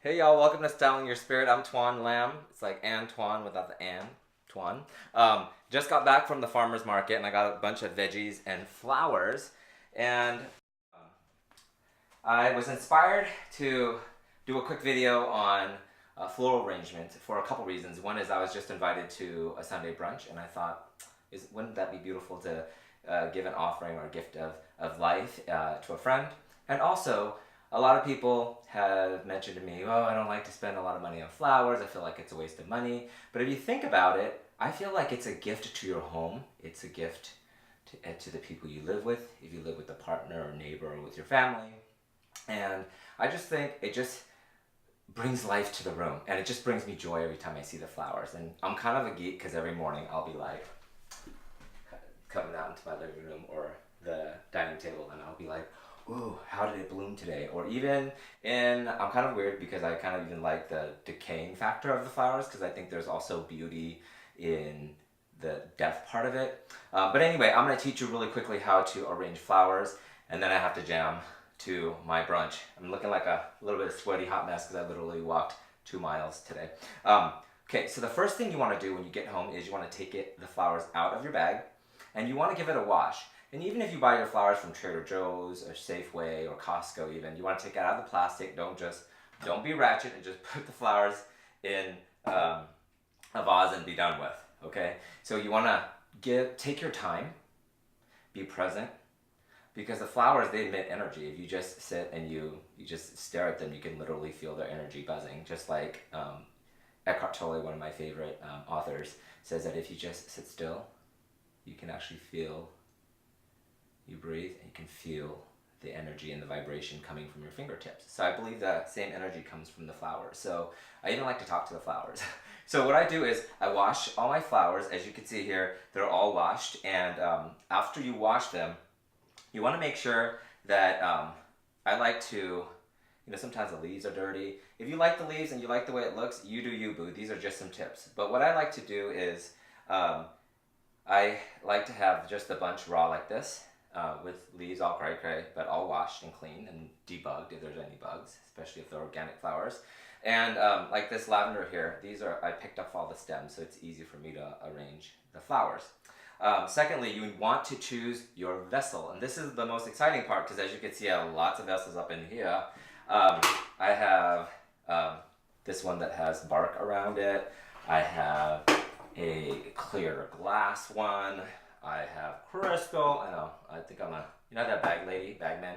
Hey y'all, welcome to Styling Your Spirit. I'm Toan Lam. It's like Antoine without the an. Tuan. Just got back from the farmer's market and I got a bunch of veggies and flowers. And I was inspired to do a quick video on floral arrangement for a couple reasons. One is I was just invited to a Sunday brunch and I thought, wouldn't that be beautiful to give an offering or a gift of life to a friend? And also, a lot of people have mentioned to me, oh, I don't like to spend a lot of money on flowers. I feel like it's a waste of money. But if you think about it, I feel like it's a gift to your home. It's a gift to the people you live with, if you live with a partner or neighbor or with your family. And I just think it just brings life to the room. And it just brings me joy every time I see the flowers. And I'm kind of a geek because every morning I'll be like, coming out into my living room or the dining table and I'll be like, ooh, how did it bloom today? Or even I'm kind of weird because I kind of even like the decaying factor of the flowers because I think there's also beauty in the death part of it. But anyway, I'm going to teach you really quickly how to arrange flowers and then I have to jam to my brunch. I'm looking like a little bit of sweaty hot mess because I literally walked 2 miles today. Okay, so the first thing you want to do when you get home is you want to take the flowers out of your bag and you want to give it a wash. And even if you buy your flowers from Trader Joe's or Safeway or Costco even, you want to take it out of the plastic. Don't be ratchet and just put the flowers in a vase and be done with, okay? So you want to take your time, be present, because the flowers, they emit energy. If you just sit and you just stare at them, you can literally feel their energy buzzing. Just like Eckhart Tolle, one of my favorite authors, says that if you just sit still, you can actually feel, you breathe and you can feel the energy and the vibration coming from your fingertips. So I believe that same energy comes from the flowers. So I even like to talk to the flowers. So what I do is I wash all my flowers. As you can see here, they're all washed. And after you wash them, you want to make sure that I like to, sometimes the leaves are dirty. If you like the leaves and you like the way it looks, you do you, boo. These are just some tips. But what I like to do is I like to have just a bunch raw like this, with leaves all cray, but all washed and clean and debugged if there's any bugs, especially if they're organic flowers. And like this lavender here, I picked up all the stems, so it's easy for me to arrange the flowers. Secondly, you want to choose your vessel, and this is the most exciting part because as you can see, I have lots of vessels up in here. I have this one that has bark around it. I have a clear glass one. I have crystal. I think I'm that bag lady, bagman.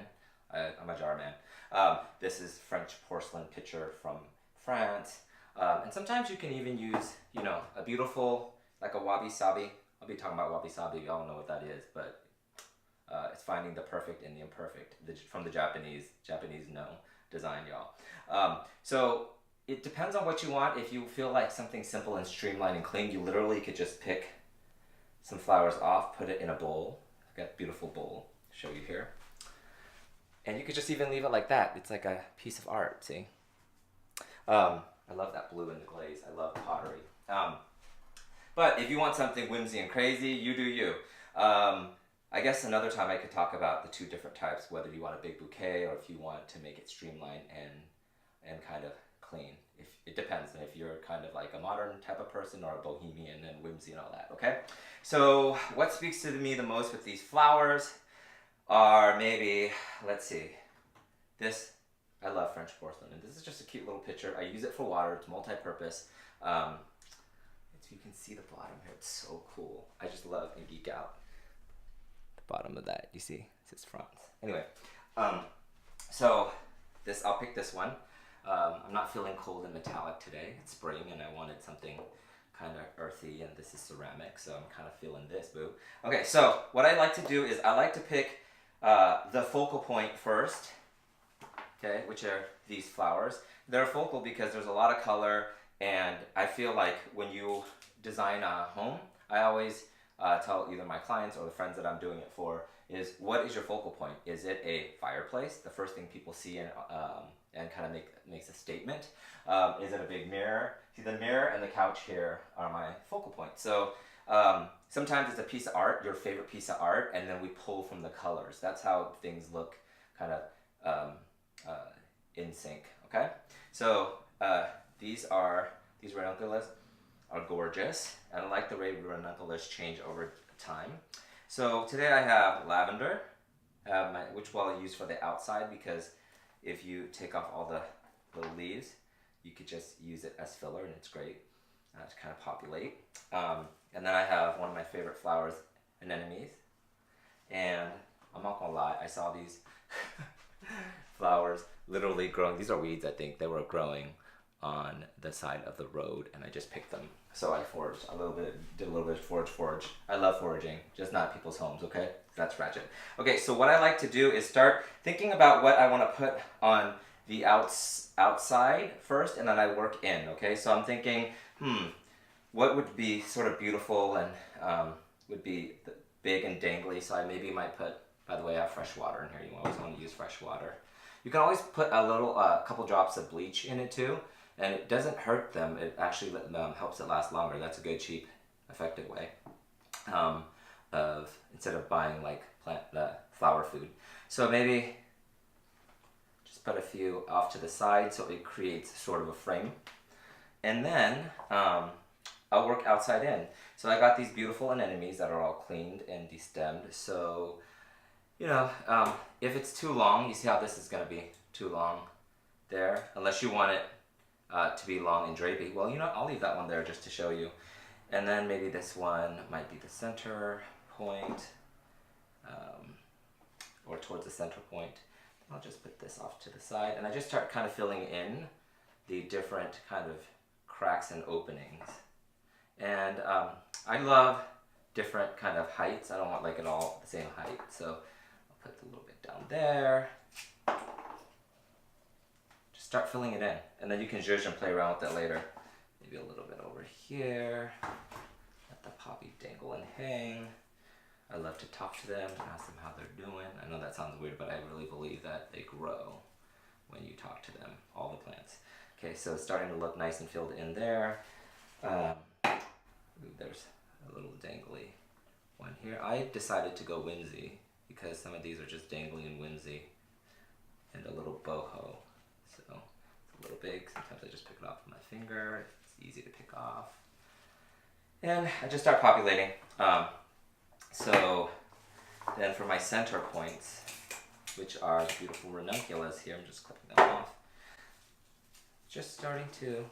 I'm a jar man. This is French porcelain pitcher from France. And sometimes you can even use, a beautiful, like a wabi-sabi. I'll be talking about wabi-sabi. Y'all know what that is, but it's finding the perfect in the imperfect from the Japanese no design, y'all. So it depends on what you want. If you feel like something simple and streamlined and clean, you literally could just pick some flowers off, put it in a bowl. I've got a beautiful bowl, show you here. And you could just even leave it like that. It's like a piece of art, see? I love that blue in the glaze. I love pottery. But if you want something whimsy and crazy, you do you. I guess another time I could talk about the 2 different types, whether you want a big bouquet or if you want to make it streamlined and kind of clean. It depends on if you're kind of like a modern type of person or a bohemian and whimsy and all that, okay? So what speaks to me the most with these flowers are maybe, let's see, this, I love French porcelain, and this is just a cute little picture. I use it for water, it's multi-purpose. If you can see the bottom here, it's so cool. I just love and geek out. The bottom of that, you see, it says France. Anyway, so I'll pick this one. I'm not feeling cold and metallic today. It's spring and I wanted something kind of earthy, and this is ceramic, so I'm kind of feeling this, boo. Okay, so what I like to do is I like to pick the focal point first, okay, which are these flowers. They're focal because there's a lot of color, and I feel like when you design a home, I always tell either my clients or the friends that I'm doing it for is, what is your focal point? Is it a fireplace, the first thing people see and kind of makes a statement? Is it a big mirror? See, the mirror and the couch here are my focal point. So sometimes it's a piece of art, your favorite piece of art, and then we pull from the colors. That's how things look kind of in sync. Okay, so these ranunculus are gorgeous, and I like the way ranunculus change over time. So today I have lavender, which I'll use for the outside, because if you take off all the little leaves, you could just use it as filler, and it's great to kind of populate. And then I have one of my favorite flowers, anemones, and I'm not gonna lie, I saw these flowers literally growing. These are weeds, I think. They were growing on the side of the road, and I just picked them. So I foraged a little bit, did a little bit of forage. I love foraging, just not people's homes, okay? That's ratchet. Okay, so what I like to do is start thinking about what I want to put on the outside first, and then I work in, okay? So I'm thinking, what would be sort of beautiful and would be big and dangly, so I maybe might put, by the way, I have fresh water in here. You always want to use fresh water. You can always put a couple drops of bleach in it too, and it doesn't hurt them. It actually helps it last longer. That's a good, cheap, effective way of instead of buying like flower food. So maybe just put a few off to the side so it creates sort of a frame, and then I'll work outside in. So I got these beautiful anemones that are all cleaned and destemmed. So, you know, if it's too long, you see how this is going to be too long there, unless you want it to be long and drapey. Well, you know, I'll leave that one there just to show you. And then maybe this one might be the center point, or towards the center point. I'll just put this off to the side, and I just start kind of filling in the different kind of cracks and openings. And I love different kind of heights. I don't want like it all the same height, so I'll put a little bit down there. Just start filling it in, and then you can zhuzh and play around with it later. Maybe a little bit over here. Let the poppy dangle and hang. I love to talk to them and ask them how they're doing. I know that sounds weird, but I really believe that they grow when you talk to them, all the plants. Okay, so it's starting to look nice and filled in there. There's a little dangly one here. I decided to go whimsy because some of these are just dangly and whimsy, and a little boho. So it's a little big. Sometimes I just pick it off with my finger. It's easy to pick off. And I just start populating. So then for my center points, which are the beautiful ranunculus here, I'm just clipping them off. Just starting to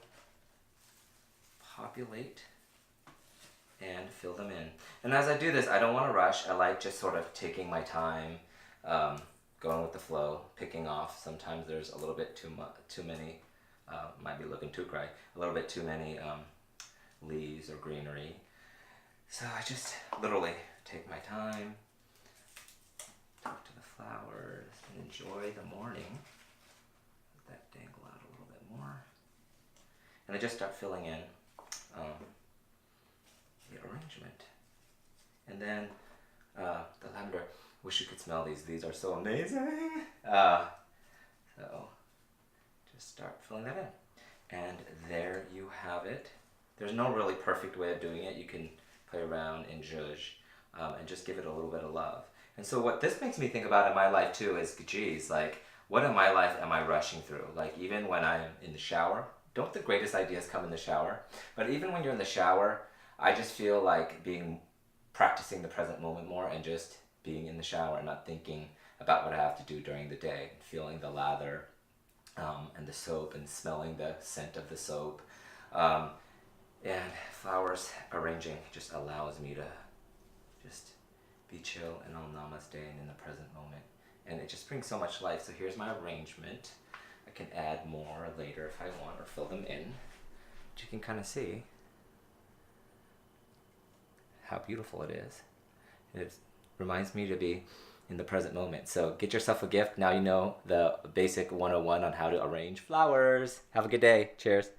populate and fill them in. And as I do this, I don't want to rush. I like just sort of taking my time, going with the flow, picking off. Sometimes there's a little bit too many, might be looking too dry, a little bit too many leaves or greenery. So I just literally take my time, talk to the flowers, and enjoy the morning. Let that dangle out a little bit more. And I just start filling in the arrangement. And then the lavender, wish you could smell these. These are so amazing. So just start filling that in. And there you have it. There's no really perfect way of doing it. You can play around and zhuzh and just give it a little bit of love. And so what this makes me think about in my life too is, geez, like, what in my life am I rushing through? Like, even when I'm in the shower, don't the greatest ideas come in the shower? But even when you're in the shower, I just feel like practicing the present moment more and just being in the shower and not thinking about what I have to do during the day, feeling the lather and the soap and smelling the scent of the soap. And flowers arranging just allows me to just be chill and on namaste and in the present moment. And it just brings so much life. So here's my arrangement. I can add more later if I want, or fill them in. But you can kind of see how beautiful it is. It reminds me to be in the present moment. So get yourself a gift. Now you know the basic 101 on how to arrange flowers. Have a good day. Cheers.